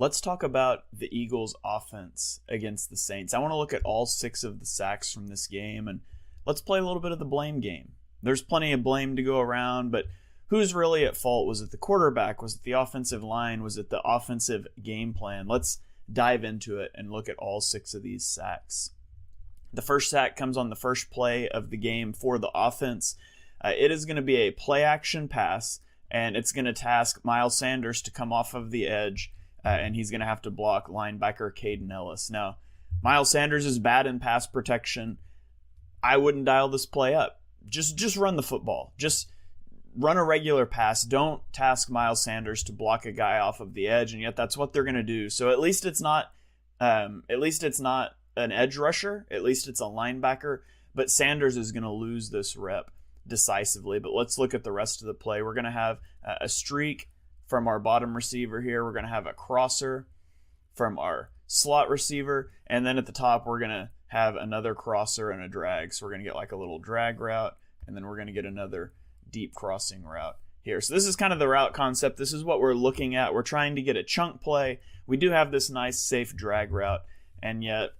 Let's talk about the Eagles' offense against the Saints. I want to look at all 6 of the sacks from this game, and let's play a little bit of the blame game. There's plenty of blame to go around, but who's really at fault? Was it the quarterback? Was it the offensive line? Was it the offensive game plan? Let's dive into it and look at all 6 of these sacks. The first sack comes on the first play of the game for the offense. It is going to be a play-action pass, and it's going to task Miles Sanders to come off of the edge, and he's going to have to block linebacker Caden Ellis. Now, Miles Sanders is bad in pass protection. I wouldn't dial this play up. Just run the football. Just run a regular pass. Don't task Miles Sanders to block a guy off of the edge, and yet that's what they're going to do. So at least it's not an edge rusher. At least it's a linebacker. But Sanders is going to lose this rep decisively. But let's look at the rest of the play. We're going to have a streak from our bottom receiver here. We're going to have a crosser from our slot receiver. And then at the top, we're going to have another crosser and a drag. So we're going to get like a little drag route. And then we're going to get another deep crossing route here. So this is kind of the route concept. This is what we're looking at. We're trying to get a chunk play. We do have this nice, safe drag route. And yet,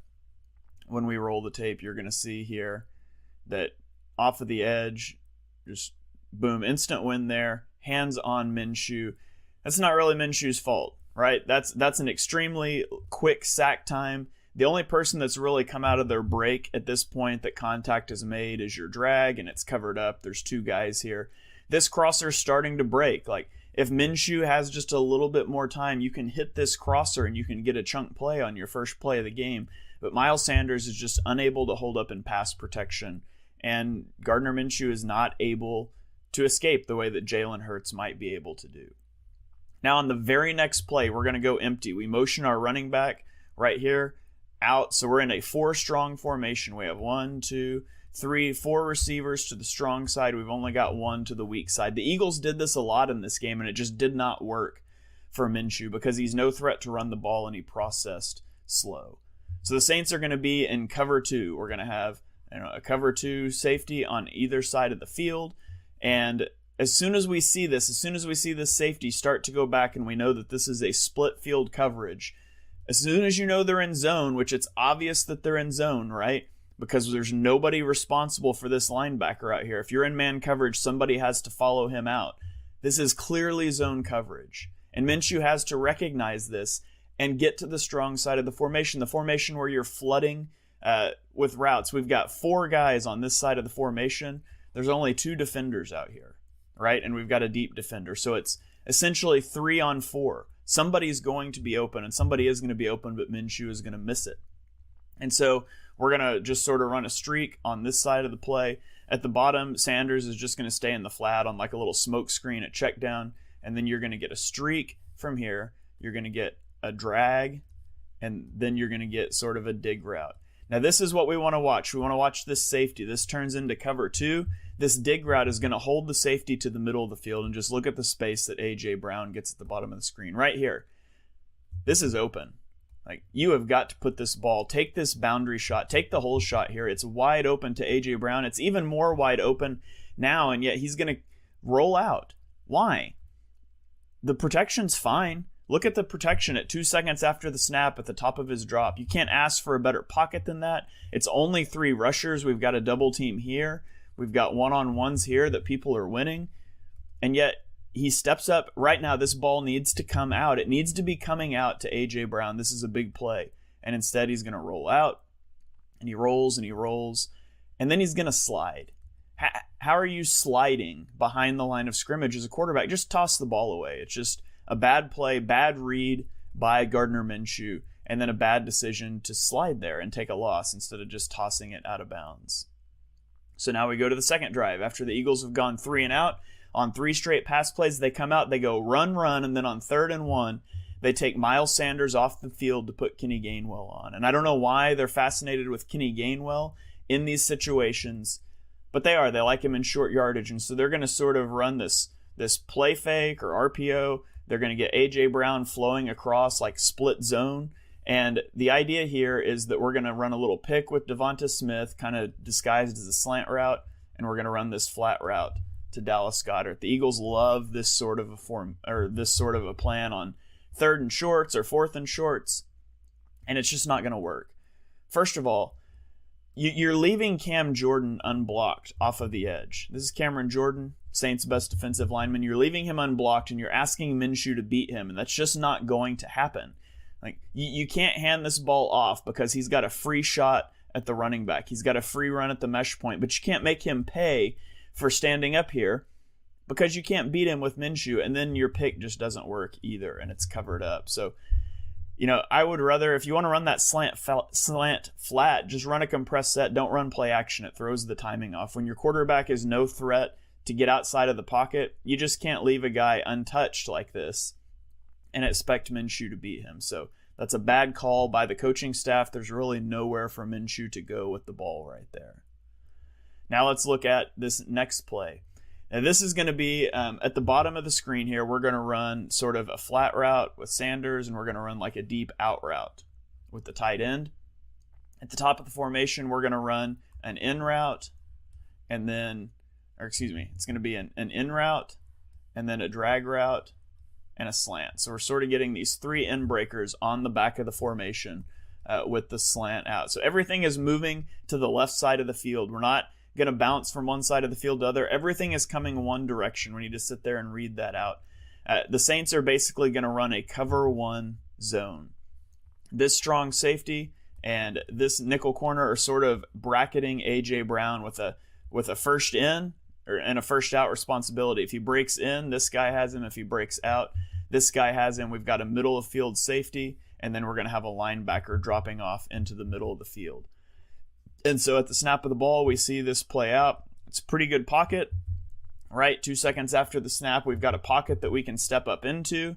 when we roll the tape, you're going to see here that off of the edge, just boom, instant win there. Hands on Minshew. That's not really Minshew's fault, right? That's an extremely quick sack time. The only person that's really come out of their break at this point that contact is made is your drag, and it's covered up. There's 2 guys here. This crosser's starting to break. Like, if Minshew has just a little bit more time, you can hit this crosser and you can get a chunk play on your first play of the game. But Miles Sanders is just unable to hold up in pass protection, and Garnder Minshew is not able to escape the way that Jalen Hurts might be able to do. Now on the very next play, we're going to go empty. We motion our running back right here out. So we're in a 4-strong formation. We have 1, 2, 3, 4 receivers to the strong side. We've only got 1 to the weak side. The Eagles did this a lot in this game, and it just did not work for Minshew because he's no threat to run the ball and he processed slow. So the Saints are going to be in cover 2. We're going to have a cover 2 safety on either side of the field. And as soon as we see this safety start to go back and we know that this is a split field coverage, as soon as you know they're in zone, which it's obvious that they're in zone, right? Because there's nobody responsible for this linebacker out here. If you're in man coverage, somebody has to follow him out. This is clearly zone coverage. And Minshew has to recognize this and get to the strong side of the formation where you're flooding with routes. We've got 4 guys on this side of the formation. There's only 2 defenders out here, right? And we've got a deep defender. So it's essentially 3 on 4. Somebody's going to be open, and somebody is going to be open, but Minshew is going to miss it. And so we're going to just sort of run a streak on this side of the play. At the bottom, Sanders is just going to stay in the flat on like a little smoke screen at check down, and then you're going to get a streak from here. You're going to get a drag, and then you're going to get sort of a dig route. Now this is what we want to watch. We want to watch this safety. This turns into cover 2. This dig route is going to hold the safety to the middle of the field, and just look at the space that A.J. Brown gets at the bottom of the screen. Right here. This is open. Like, you have got to put this ball, take this boundary shot, take the whole shot here. It's wide open to A.J. Brown. It's even more wide open now, and yet he's going to roll out. Why? The protection's fine. Look at the protection at 2 seconds after the snap at the top of his drop. You can't ask for a better pocket than that. It's only 3 rushers. We've got a double team here. We've got one-on-ones here that people are winning. And yet he steps up. Right now, this ball needs to come out. It needs to be coming out to A.J. Brown. This is a big play. And instead, he's going to roll out. And he rolls and he rolls. And then he's going to slide. How are you sliding behind the line of scrimmage as a quarterback? Just toss the ball away. It's just a bad play, bad read by Garnder Minshew, and then a bad decision to slide there and take a loss instead of just tossing it out of bounds. So now we go to the second drive. After the Eagles have gone 3 and out, on 3 straight pass plays, they come out, they go run, and then on 3rd and 1, they take Miles Sanders off the field to put Kenny Gainwell on. And I don't know why they're fascinated with Kenny Gainwell in these situations, but they are. They like him in short yardage, and so they're going to sort of run this play fake or RPO. They're going to get A.J. Brown flowing across like split zone. And the idea here is that we're going to run a little pick with Devonta Smith, kind of disguised as a slant route, and we're going to run this flat route to Dallas Goedert. The Eagles love this sort of a plan on 3rd and shorts or 4th and shorts, and it's just not going to work. First of all, you're leaving Cam Jordan unblocked off of the edge. This is Cameron Jordan, Saints' best defensive lineman. You're leaving him unblocked, and you're asking Minshew to beat him, and that's just not going to happen. Like, you can't hand this ball off because he's got a free shot at the running back. He's got a free run at the mesh point, but you can't make him pay for standing up here because you can't beat him with Minshew, and then your pick just doesn't work either, and it's covered up. So, I would rather, if you want to run that slant flat, just run a compressed set. Don't run play action. It throws the timing off. When your quarterback is no threat to get outside of the pocket, you just can't leave a guy untouched like this and expect Minshew to beat him. So that's a bad call by the coaching staff. There's really nowhere for Minshew to go with the ball right there. Now let's look at this next play. Now this is going to be at the bottom of the screen here. We're going to run sort of a flat route with Sanders, and we're going to run like a deep out route with the tight end. At the top of the formation, we're going to run an in route, and then, it's going to be an in route, and then a drag route, and a slant. So we're sort of getting these 3 in breakers on the back of the formation with the slant out. So everything is moving to the left side of the field. We're not going to bounce from one side of the field to the other. Everything is coming one direction. We need to sit there and read that out. The Saints are basically going to run a cover 1 zone. This strong safety and this nickel corner are sort of bracketing A.J. Brown with a first in and a first out responsibility. If he breaks in, this guy has him. If he breaks out, this guy has him. We've got a middle of field safety, and then we're going to have a linebacker dropping off into the middle of the field. And so at the snap of the ball, we see this play out. It's a pretty good pocket, right? 2 seconds after the snap, we've got a pocket that we can step up into,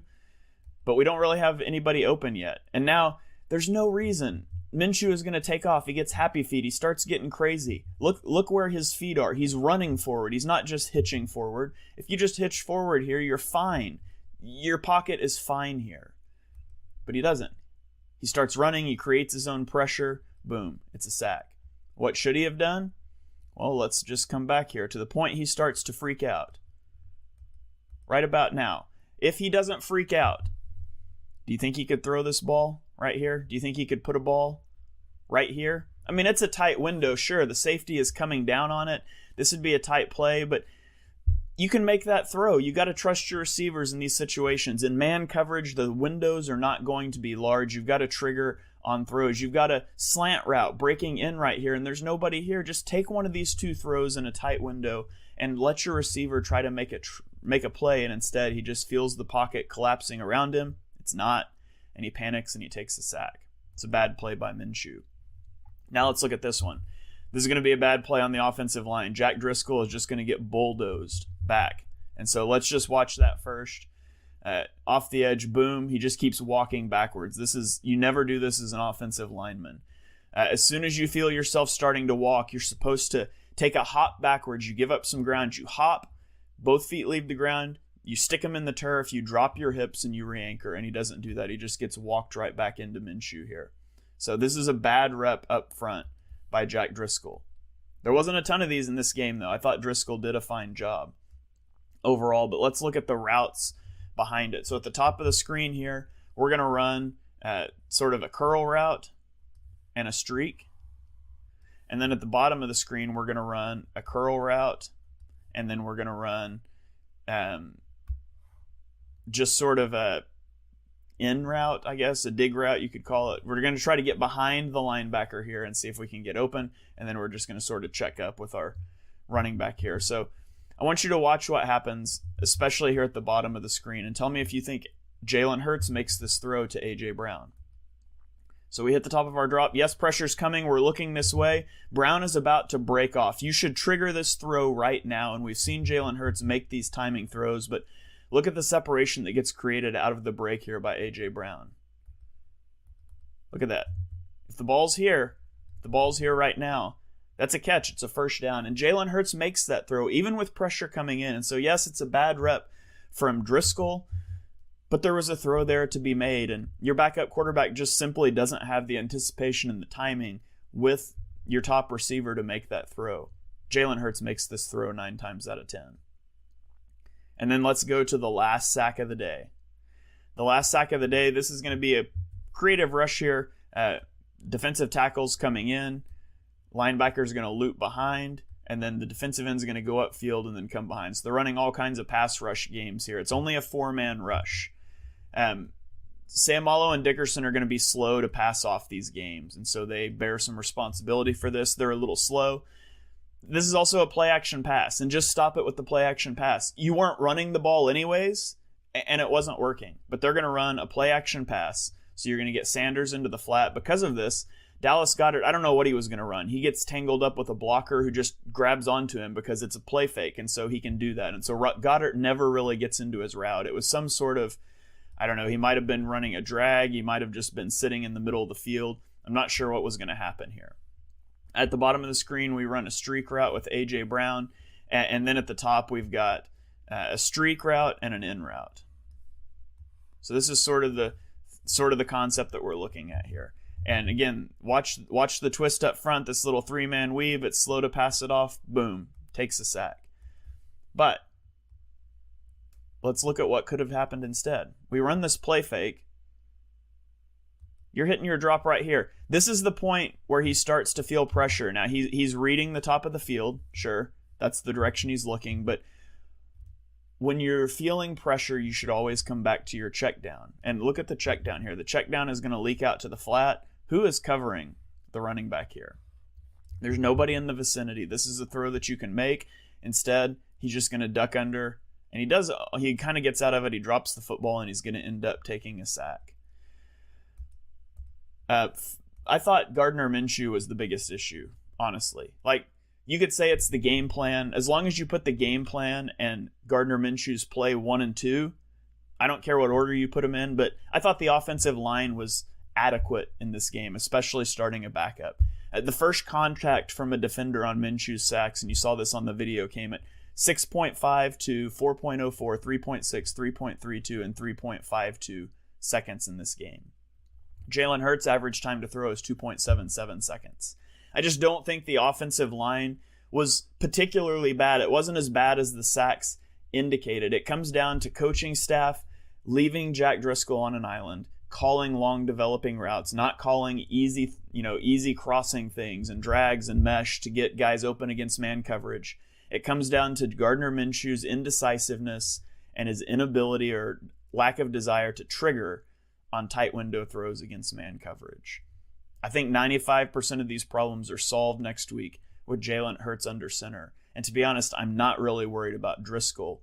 but we don't really have anybody open yet. And now there's no reason. Minshew is going to take off. He gets happy feet. He starts getting crazy. Look where his feet are. He's running forward. He's not just hitching forward. If you just hitch forward here, you're fine. Your pocket is fine here. But he doesn't. He starts running. He creates his own pressure. Boom. It's a sack. What should he have done? Well, let's just come back here to the point he starts to freak out. Right about now. If he doesn't freak out, do you think he could throw this ball right here? Do you think he could put a ball right here? I mean, it's a tight window. Sure, the safety is coming down on it. This would be a tight play, but you can make that throw. You got to trust your receivers in these situations. In man coverage, the windows are not going to be large. You've got to trigger on throws. You've got a slant route breaking in right here, and there's nobody here. Just take one of these 2 throws in a tight window and let your receiver try to make a play, and instead he just feels the pocket collapsing around him. It's not, and he panics and he takes a sack. It's a bad play by Minshew. Now let's look at this one. This is going to be a bad play on the offensive line. Jack Driscoll is just going to get bulldozed back. And so let's just watch that first. Off the edge, boom, he just keeps walking backwards. You never do this as an offensive lineman. As soon as you feel yourself starting to walk, you're supposed to take a hop backwards. You give up some ground, you hop, both feet leave the ground, you stick them in the turf, you drop your hips, and you re-anchor, and he doesn't do that. He just gets walked right back into Minshew here. So this is a bad rep up front by Jack Driscoll. There wasn't a ton of these in this game, though. I thought Driscoll did a fine job overall, but let's look at the routes behind it. So at the top of the screen here, we're going to run sort of a curl route and a streak. And then at the bottom of the screen, we're going to run a curl route, and then we're going to run just sort of a in route, I guess, a dig route, you could call it. We're going to try to get behind the linebacker here and see if we can get open, and then we're just going to sort of check up with our running back here. So I want you to watch what happens, especially here at the bottom of the screen, and tell me if you think Jalen Hurts makes this throw to A.J. Brown. So we hit the top of our drop. Yes, pressure's coming. We're looking this way. Brown is about to break off. You should trigger this throw right now, and we've seen Jalen Hurts make these timing throws, but look at the separation that gets created out of the break here by A.J. Brown. Look at that. If the ball's here right now, that's a catch. It's a first down. And Jalen Hurts makes that throw, even with pressure coming in. And so, yes, it's a bad rep from Driscoll, but there was a throw there to be made. And your backup quarterback just simply doesn't have the anticipation and the timing with your top receiver to make that throw. Jalen Hurts makes this throw 9 times out of 10. And then let's go to the last sack of the day. the last sack of the day. This is going to be a creative rush here. Defensive tackles coming in. Linebackers going to loop behind. And then the defensive end's going to go upfield and then come behind. So they're running all kinds of pass rush games here. It's only a 4-man rush. Samalo and Dickerson are going to be slow to pass off these games. And so they bear some responsibility for this. They're a little slow. This is also a play-action pass. And just stop it with the play-action pass. You weren't running the ball anyways, and it wasn't working. But they're going to run a play-action pass. So you're going to get Sanders into the flat. Because of this, Dallas Goedert, I don't know what he was going to run. He gets tangled up with a blocker who just grabs onto him because it's a play fake, and so he can do that. And so Goedert never really gets into his route. It was some sort of, I don't know, he might have been running a drag. He might have just been sitting in the middle of the field. I'm not sure what was going to happen here. At the bottom of the screen, we run a streak route with A.J. Brown, and then at the top, we've got a streak route and an in route. So this is sort of the concept that we're looking at here. And again, watch the twist up front, this little 3-man weave. It's slow to pass it off. Boom. Takes a sack. But let's look at what could have happened instead. We run this play fake. You're hitting your drop right here. This is the point where he starts to feel pressure. Now, he's reading the top of the field. Sure, that's the direction he's looking. But when you're feeling pressure, you should always come back to your check down. And look at the check down here. The check down is going to leak out to the flat. Who is covering the running back here? There's nobody in the vicinity. This is a throw that you can make. Instead, he's just going to duck under. And he kind of gets out of it. He drops the football, and he's going to end up taking a sack. I thought Garnder Minshew was the biggest issue, honestly. Like, you could say it's the game plan. As long as you put the game plan and Garnder Minshew's play 1 and 2, I don't care what order you put them in, but I thought the offensive line was adequate in this game, especially starting a backup. The first contact from a defender on Minshew's sacks, and you saw this on the video, came at 6.5 to 4.04, 3.6, 3.32, and 3.52 seconds in this game. Jalen Hurts' average time to throw is 2.77 seconds. I just don't think the offensive line was particularly bad. It wasn't as bad as the sacks indicated. It comes down to coaching staff leaving Jack Driscoll on an island, calling long developing routes, not calling easy crossing things and drags and mesh to get guys open against man coverage. It comes down to Garnder Minshew's indecisiveness and his inability or lack of desire to trigger on tight window throws against man coverage. I think 95% of these problems are solved next week with Jalen Hurts under center. And to be honest, I'm not really worried about Driscoll